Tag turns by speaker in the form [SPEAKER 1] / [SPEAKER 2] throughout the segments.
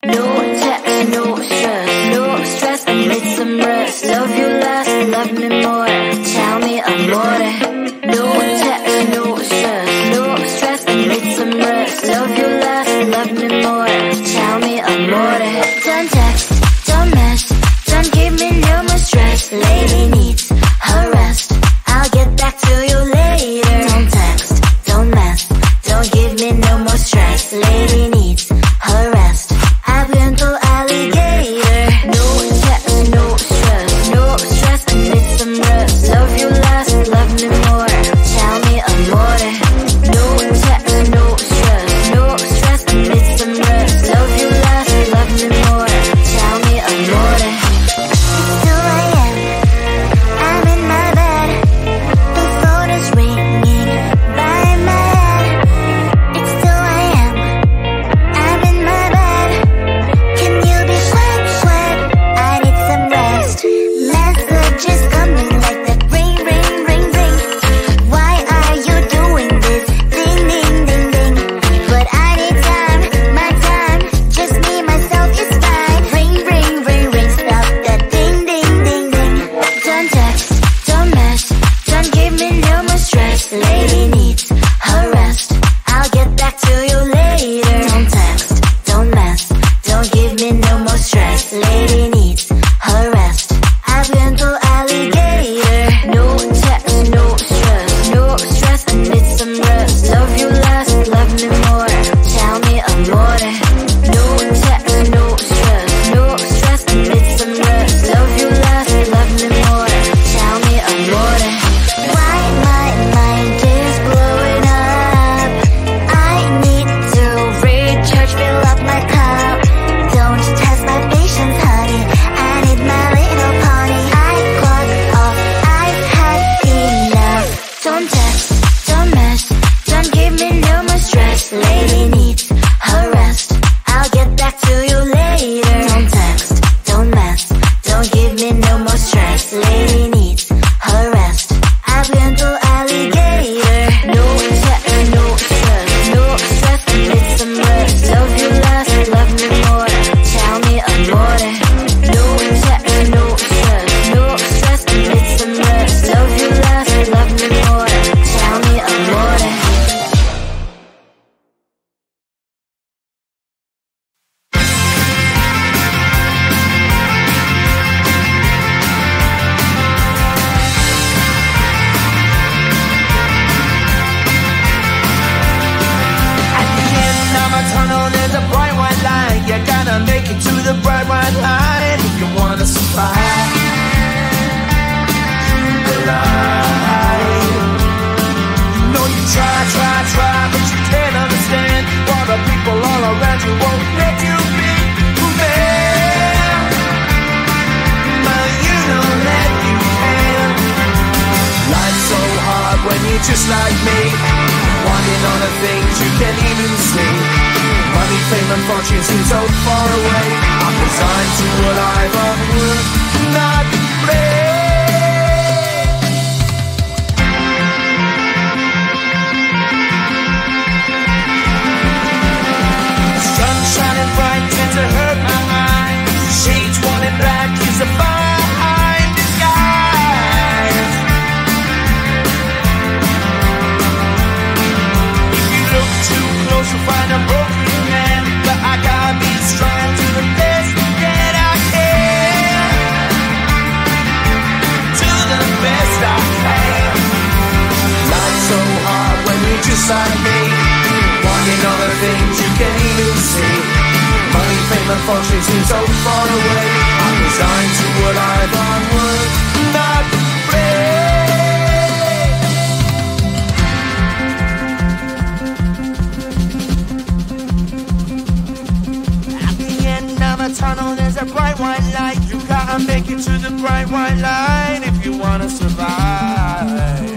[SPEAKER 1] No text, no stress, no stress, I need some rest. Love you less, love me more, tell me amore. No text, no stress, no stress, I need some rest. Love you less, love me more, tell me amore. Don't text, don't mess, don't give me no more stress. Lady needs her rest, I'll get back to you later. Don't text, don't mess, don't give me no more stress. Lady needs her rest, I've been to alligator. No text, no stress, no stress, I need some rest. Love you less, love me more, tell me amore. No text, no stress, no stress, I need some rest. Love you less, love me more, tell me amore. It's 2 a.m., I'm in my bed, the phone is ringing by my head. It's 2 a.m., I'm in my bed, can you be quick, quick? I need some rest. Messages coming like that, ring, ring, ring, ring. Why are you doing this? Ding, ding, ding, ding. But I need time, my time, just me, myself is fine. Ring, ring, ring, ring, stop that ding, ding, ding, ding. Don't text, don't mess, don't give me no more stress. Lady needs her rest, I'll get back to you later. Don't text, don't mess, don't give me no more stress. Lady needs her rest, I've been to alligator. No text, no stress, no stress, I need some rest. Love you less, love me more, tell me amore. No text, no stress, no stress, I need some rest. Love you less, love me more, tell me amore. Why my mind is blowing up, I need to recharge, fill up my cup. Don't test my patience, honey, I need my little pony. I clock off, I've had enough. Don't text, don't mess, don't give me no more stress. Lady needs her rest, I'll get back to you later. Don't text, don't mess, don't give me no more stress. Lady needs her rest, I've been to alligator. No text, no stress, no stress, I need some rest. Love you less, love me more, tell me amore. No text, no stress, no stress, I need some rest. Love you less, love me more, tell me amore.
[SPEAKER 2] At the end of a tunnel, there's a bright white light. You gotta make it to the bright white light if you wanna survive. The light. You know you try, but you can't understand why the people all around you won't let you be who they are. But you know that you can. Life's so hard when you're just like me, wanting all the things you can't even see. Money, fame and fortune seem so far away. I'm resigned to a life of work, not play. Sun shining bright tends to hurt my mind. Shades worn in black is a fine disguise. If you look too close, you'll find a broken man. But I gotta be strong to the best that I can. To the best I can. Life's so hard when you're just like me, wanting all the things you can't even see. Money, fame and fortune seem so far away. I'm resigned to a life on work, not play. At the end of a tunnel, there's a bright white light. You gotta make it to the bright white light if you wanna survive.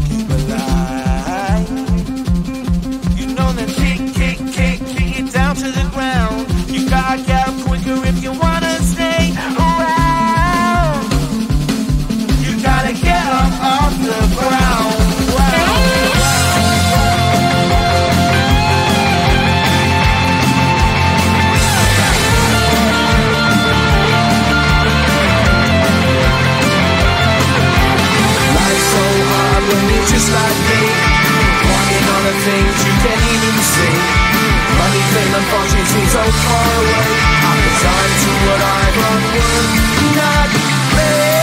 [SPEAKER 2] Keep alive. You know that kick it down to the ground. You gotta get up quicker if you wanna stay around. You gotta get up off the ground. far away. I'm resigned to what I've unlearned, not fair.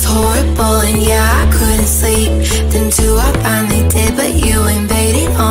[SPEAKER 1] Horrible, and yeah, I couldn't sleep. Then two, I finally did, but you invaded on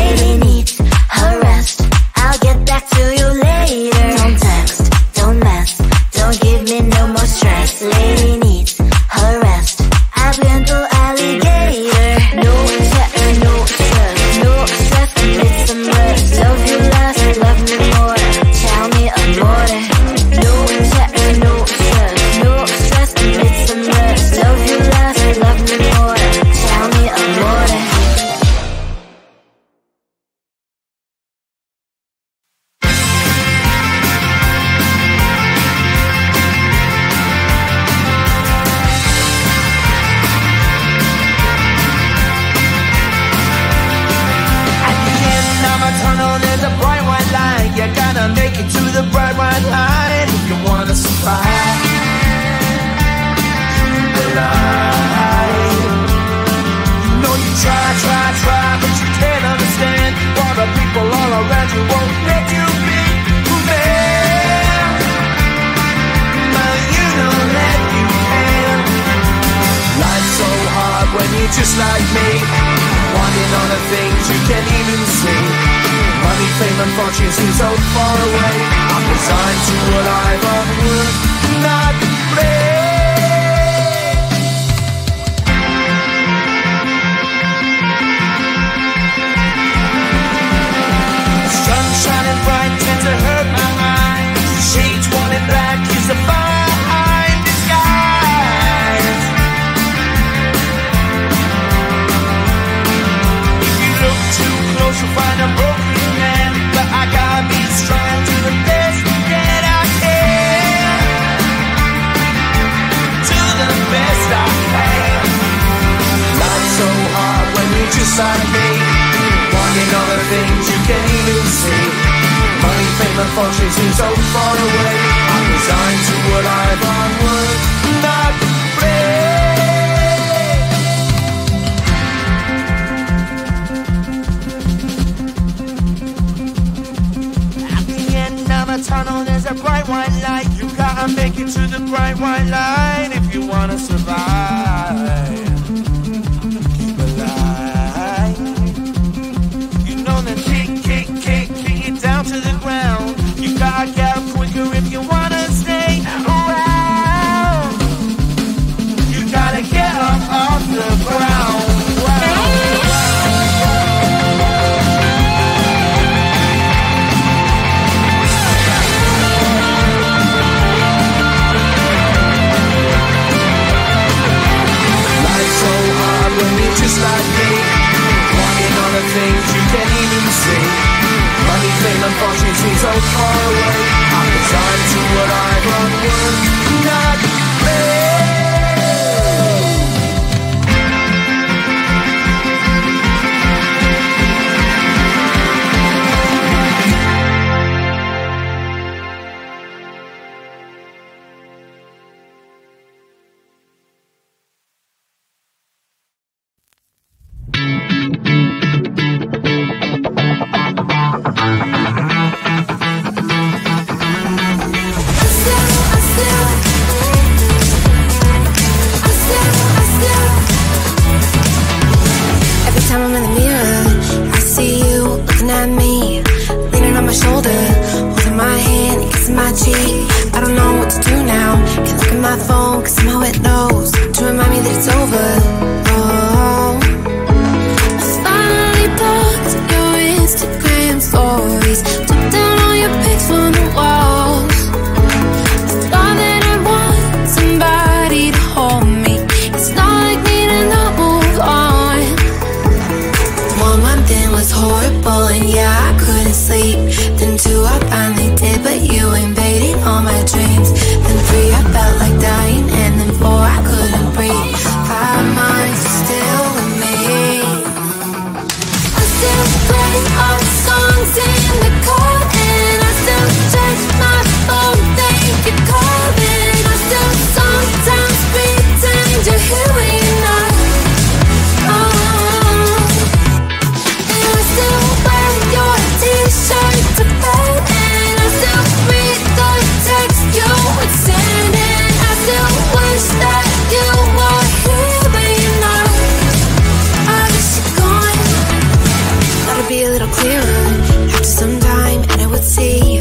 [SPEAKER 1] lady needs her rest. I'll get back to you later. Don't text, don't mess, don't give me no more stress. Lady needs her rest. I've been through alligator. No text, no stress, no stress. Need some rest. Love you less, love me more. Tell me amore. No text, no stress, no stress. Need some rest. Love you less, love me more. Tell me amore.
[SPEAKER 2] At the end of a tunnel, there's a bright white light. You gotta make it to the bright white light if you wanna survive. The light. You know you try, but you can't understand why the people all around you won't let you be who they are. But you know that you can. Life's so hard when you're just like me, wanting all the things you can't even see. Money, fame and fortune seem so far away. I'm resigned to a life of work, not play. Sun shining bright tends to hurt my eyes. Shades worn in black is the fire in disguise. If you look too close, you'll find a broken man. But I gotta be strong to the best that I can. To the best I can. Life's so hard when you're just like me, wanting all the things you can't even see. Money, fame and fortune seem so far away. I'm resigned to a life on work, not play. At the end of a tunnel, there's a bright white light. You gotta make it to the bright white light if you wanna survive. Keep alive. You know that kick it down to the ground. You gotta get up quicker if you wanna stay around. You gotta get up off the ground. Life's so hard when you're just like me, wanting all the things you can't even see. Money, fame and fortune seem so far away. I'm resigned to what I've on work, not play.
[SPEAKER 1] be a little
[SPEAKER 3] little clearer after some time, and I would say